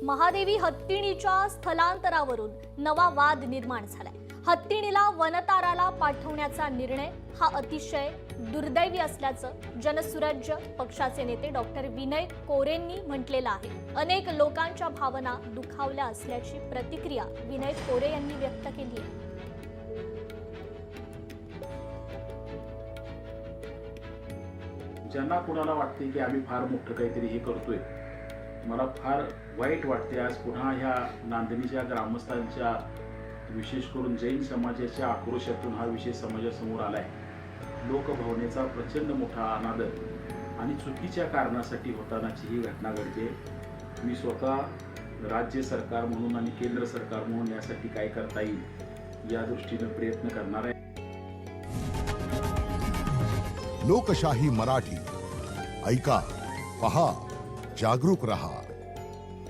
महादेवी हत्तीणीच्या स्थलांतरावरून नवा वाद निर्माण झालाय। हत्तीणीला वनताराला पाठवण्याचा निर्णय हा अतिशय दुर्दैवी असल्याचं जनसुराज्य पक्षाचे नेते डॉक्टर विनय कोरेंनी म्हटलेलं आहे। अनेक लोकांच्या भावना दुखावल्या असल्याची प्रतिक्रिया विनय कोरे यांनी व्यक्त केली आहे। ज्यांना कुणाला वाटते की आम्ही फार मोठं काहीतरी हे करतोय, मला फार वाईट वाटते। आज पुन्हा ह्या नांदणीच्या ग्रामस्थांच्या, विशेष करून जैन समाजाच्या आक्रोशातून हा विषय समाजासमोर आलाय। लोकभावनेचा प्रचंड मोठा अनादर आणि चुकीच्या कारणासाठी होतानाची ही घटना घडते। मी स्वतः राज्य सरकार म्हणून आणि केंद्र सरकार म्हणून यासाठी काय करता येईल या दृष्टीने प्रयत्न करणार आहे। लोकशाही मराठी ऐका, पहा, जागरूक रहा।